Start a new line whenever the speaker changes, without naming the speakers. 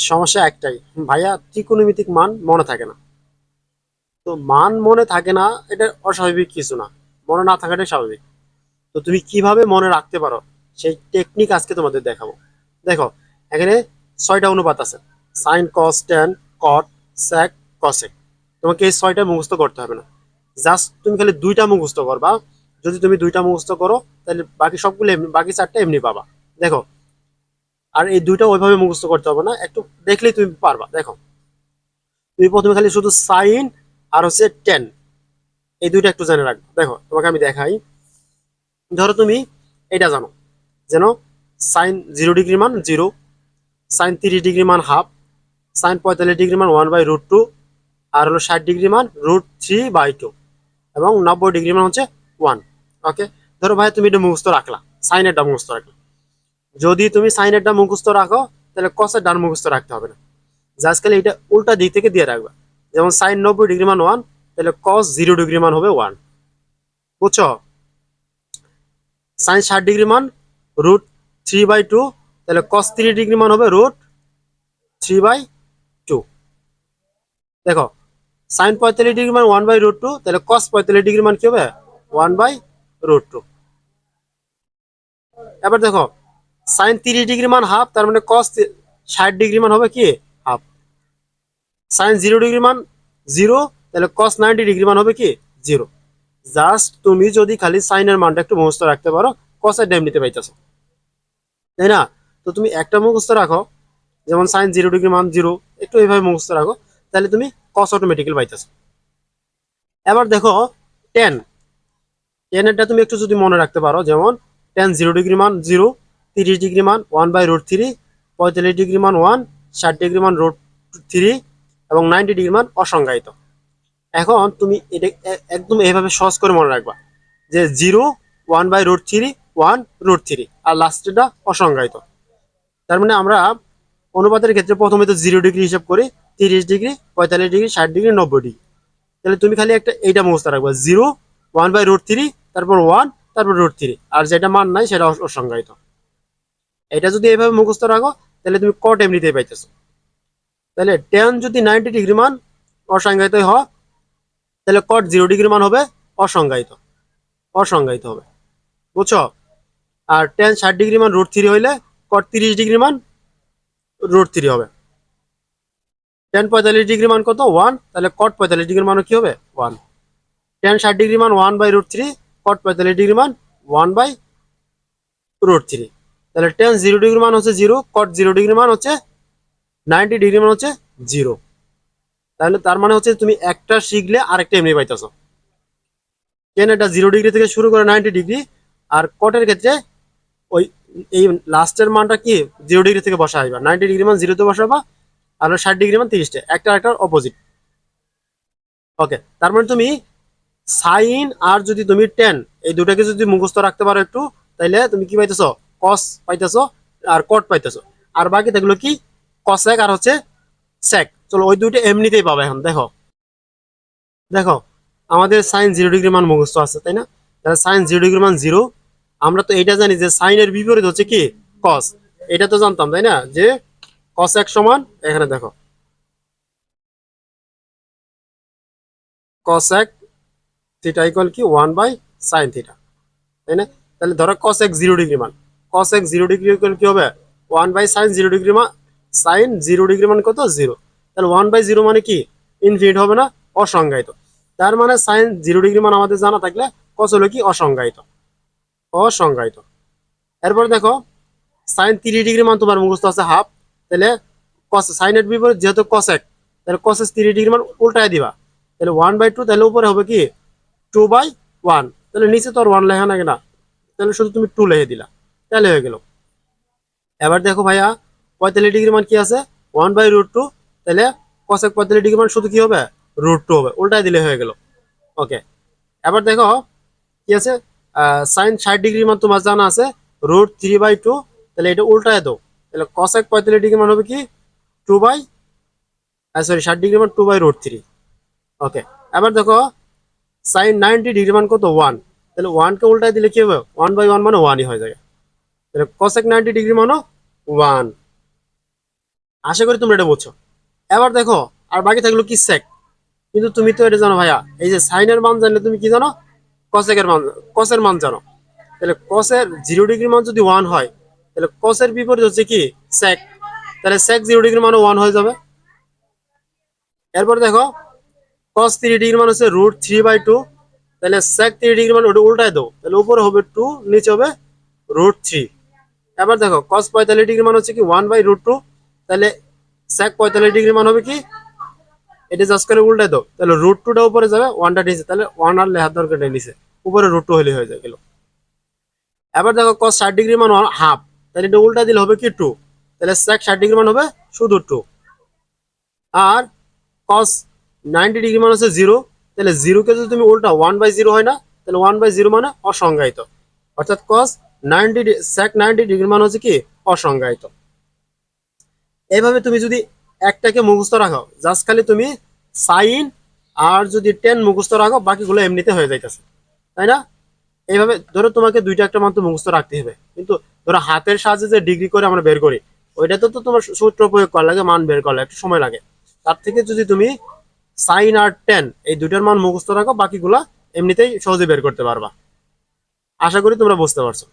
সমস্যা একটাই, ভাইয়া ত্রিকোণমিতিক মান মনে থাকে না। তো মান মনে থাকে না, এটা অস্বাভাবিক কিছু না, মনে না থাকাটাই স্বাভাবিক। তো তুমি কিভাবে মনে রাখতে পারো সেই টেকনিক আজকে তোমাদের দেখাবো। দেখো, এখানে 6টা অনুপাত আছে: সাইন, কস, ট্যান, কট, স্যাক, কসেক। তোমাকে এই 6টা মুখস্থ করতে হবে না, জাস্ট তুমি খালি 2টা মুখস্থ করবা। যদি তুমি 2টা মুখস্থ করো, তাহলে বাকি সবগুলো এমনি, বাকি 4টা এমনি পাবা। দেখো, আর এই 2টা ওইভাবে মুখস্থ করতে হবে না, একটু দেখলেই তুমি পারবা। দেখো, তুমি প্রথমে খালি শুধু সাইন আর হচ্ছে টেন, এই 2টা একটু জেনে রাখবে। দেখো, তোমাকে আমি দেখাই। ধরো তুমি এটা জানো, যেন সাইন 0 ডিগ্রি মান 0, সাইন 30 ডিগ্রি মান হাফ, সাইন 45 ডিগ্রি মান 1/√2, আর হলো 60 ডিগ্রি মান √3/2, এবং 90 ডিগ্রি মান হচ্ছে 1। ওকে, ধরো ভাই তুমি এটা মুখস্থ রাখলা, সাইনেরটা মুখস্থ রাখলা। যদি তুমি সাইনেরটা মুখস্থ রাখো, তাহলে কসের ডান মুখস্থ রাখতে হবে না, জাস্ট খালি এটা উল্টা দিক থেকে দিয়ে রাখবা। যেমন সাইন 90 ডিগ্রি মান 1, তাহলে কস 0 ডিগ্রি মান হবে 1। বুঝছো? সাইন 60 ডিগ্রি মান √3/2, তাহলে কস 30 ডিগ্রি মান হবে √3/2। দেখো, সাইন 45 ডিগ্রি মান 1/√2, তাহলে কস 45 ডিগ্রি মান কি হবে? 1/√2। এবার দেখো, সাইন 30 ডিগ্রি মান হাফ, তার মানে কস 60 ডিগ্রি মান হবে কি? হাফ। সাইন 0 ডিগ্রি মান 0, তাহলে কস 90 ডিগ্রি মান হবে কি? 0। জাস্ট তুমি যদি খালি সাইনের মানটা একটু মুখস্থ রাখতে পারো, কসের ডেম নিতে পাইতেছো, তাই না? তো তুমি একটা মুখস্থ রাখো, যেমন সাইন 0 ডিগ্রি মান 0, একটু এইভাবে মুখস্থ রাখো, তাহলে তুমি কস অটোমেটিক্যালি পাইতেছো। এবার দেখো, টেন, টেনেরটা তুমি একটু যদি মনে রাখতে পারো, যেমন টেন 0 ডিগ্রি মান 0, 30 ডিগ্রি মান 1/√3, 45 ডিগ্রি মান 1, 60 ডিগ্রি মান √3, এবং 90 ডিগ্রি মান অসংজ্ঞায়িত। এখন তুমি এটা একদম এইভাবে সহজ করে মনে রাখবা, যে 0, 1/√3, 1√3, আর লাস্টেরটা অসংজ্ঞায়িত। তার মানে আমরা অনুপাতের ক্ষেত্রে প্রথমে তো 0 ডিগ্রি হিসাব করি, 30 ডিগ্রি, 45 ডিগ্রি, 60 ডিগ্রি, 90 ডিগ্রি। তাহলে তুমি খালি একটা এইটা মুখস্থ রাখবা, 0, 1/√3, তারপর 1, তারপর √3, আর যেটা মান নাই সেটা অসংজ্ঞায়িত। এটা যদি এইভাবে মুখস্থ রাখো, তাহলে তুমি কট এমনিতেই পাইতেছো। তাহলে টেন যদি 90 ডিগ্রি মান অসংজ্ঞায়িত হয়, তাহলে কট 0 ডিগ্রি মান হবে অসংজ্ঞায়িত, অসংজ্ঞায়িত হবে। বুঝছো? আর টেন 60 ডিগ্রি মান √3 হইলে কট 30 ডিগ্রি মান √3 হবে। টেন 45 ডিগ্রি মান কত? 1, তাহলে কট 45 ডিগ্রি মান কি হবে? 1। টেন 60 ডিগ্রি মান 1/√3, কট 45 ডিগ্রি মান 1/√3। তাহলে টেন 0 ডিগ্রি মান হচ্ছে 0, কট 0 ডিগ্রি মান হচ্ছে 90 ডিগ্রি মান হচ্ছে 0। তাহলে তার মানে হচ্ছে তুমি একটা শিখলে আরেকটা এমনি পাইতেছো। টেন এটা 0 ডিগ্রি থেকে শুরু করে 90 ডিগ্রি, আর কটের ক্ষেত্রে ওই এই লাস্টের মানটা কি 0 ডিগ্রি থেকে বসাইবা, 90 ডিগ্রি মান 0তে বসাবা, আর 60 ডিগ্রি মান 30টা, একটা একটার অপোজিট। ওকে, তার মানে তুমি সাইন আর যদি তুমি টেন, এই দুটাকে যদি মুখস্থ রাখতে পারো একটু, তাইলে তুমি কি পাইতেছো? কস পাইতেছো, আর কট পাইতেছো। আর বাকি থাকলো কি? কসেক আর হচ্ছে সেক। চলো, ওই দুইটা এমনিতেই পাবে। এখন দেখো, দেখো আমাদের সাইন 0 ডিগ্রি মান মুখস্থ আছে, তাই না? তাহলে সাইন 0 ডিগ্রি মান 0, আমরা তো এটা জানি যে সাইনের বিপরীত হচ্ছে কি? কস। এটা তো জানতাম, তাই না, যে কস এক সমান, এখানে দেখো, কস এক থিটা ইকুয়াল কি 1/sin থিটা, তাই না? তাহলে ধরো কস এক 0 ডিগ্রি মান, কস এক 0 ডিগ্রি ইকুয়াল কি হবে? 1/sin 0 ডিগ্রি মান। সাইন 0 ডিগ্রি মান কত? 0। তাহলে 1/0 মানে কি? ইনফিনিট হবে না? অসংজ্ঞায়িত। তার মানে সাইন 0 ডিগ্রি মান আমাদের জানা থাকলে কস হলো কি? অসংজ্ঞায়িত, অসংজ্ঞায়িত। এরপর দেখো, সাইন 30 ডিগ্রি মান তোমার মুখস্থ আছে হাফ, তাহলে কস সাইনের বিপরীত যেহেতু কস এক, তাহলে কস 30 ডিগ্রি মান উল্টায় দিবা, তাহলে 1/2, তাহলে উপরে হবে কি? 2/1। তাহলে নিচে তো আর 1 লেখা লাগে না, তাহলে শুধু তুমি 2 লিখে দিলা, তাহলে হয়ে গেল। এবার দেখো ভাইয়া, 45 ডিগ্রি মান কি আছে? 1/√2, তাহলে কসেক 45 ডিগ্রি মান শুধু কি হবে? √2 হবে, উল্টায় দিলে হয়ে গেল। ওকে, এবার দেখো কি আছে, সাইন 60 ডিগ্রি মান তোমার জানা আছে √3/2, তাহলে এটা উল্টায় দাও, তাহলে কসেক 45 ডিগ্রি মান হবে কি? 2 বাই, সরি, 60 ডিগ্রি মান 2/√3। ওকে, এবার দেখো সাইন 90 ডিগ্রি মান কত? 1, তাহলে 1 কে উল্টায় দিলে কি হবে? 1/1 মানে 1ই হয়ে যাবে, তাহলে কসেক 90 ডিগ্রি মানও 1। আশা করি তোমরা এটা বুঝছো। এবার দেখো আর বাকি থাকলো কি sec, কিন্তু তুমি তো এটা জানো ভাইয়া, এই যে সাইনের মান জানলে তুমি কি জানো, কসেকের মান, কসের মান জানো। তাহলে কসের 0 ডিগ্রি মান যদি 1 হয়, তাহলে কসের বিপরীত হচ্ছে কি sec, তাহলে sec 0 ডিগ্রি মানও 1 হয়ে যাবে। এরপর দেখো cos 3 ডিগ্রি মান হচ্ছে √3/2, তাহলে sec 3 ডিগ্রি মান ওটা উল্টায় দাও, তাহলে উপরে হবে 2, নিচে হবে √3। এবার দেখো cos 45 ডিগ্রি মান হচ্ছে কি 1/√2, তাহলে sec 45 ডিগ্রি মান হবে কি, এটা জাস্ট করে উল্টায় দাও, তাহলে √2টা উপরে যাবে, 1টা নিচে, তাহলে 1 আর লেহার দরকার নেই নিচে, উপরে √2 হলে হয়ে যায় গেল। এবার দেখো cos 60 ডিগ্রি মান হাফ, তাহলে এটা উল্টা দিলে হবে কি 2, তাহলে sec 60 ডিগ্রি মান হবে শুধু 2। আর cos 90 ডিগ্রি মান হচ্ছে 0, তাহলে 0 কে যদি তুমি উল্টা 1/0 হয় না, তাহলে 1/0 মানে অসংজ্ঞায়িত, অর্থাৎ cos 90 sec 90 ডিগ্রি মান হচ্ছে কি অসংজ্ঞায়িত। এইভাবে তুমি যদি একটাকে মুখস্থ রাখো, জাস্ট খালি তুমি সাইন আর যদি টেন মুখস্থ রাখো, বাকিগুলো এমনিতে হয়ে যাইতেছে, তাই না? এইভাবে ধরো তোমাকে দুইটা একটা মান তো মুখস্থ রাখতে হবে, কিন্তু ধরো হাতের সাহায্যে যে ডিগ্রি করে আমরা বের করি, ওইটাতে তো তোমার সূত্র প্রয়োগ করা লাগে, মান বের করা একটু সময় লাগে। তার থেকে যদি তুমি সাইন আর টেন এই দুইটার মান মুখস্থ রাখো, বাকিগুলা এমনিতেই সহজে বের করতে পারবা। আশা করি তোমরা বুঝতে পারছো।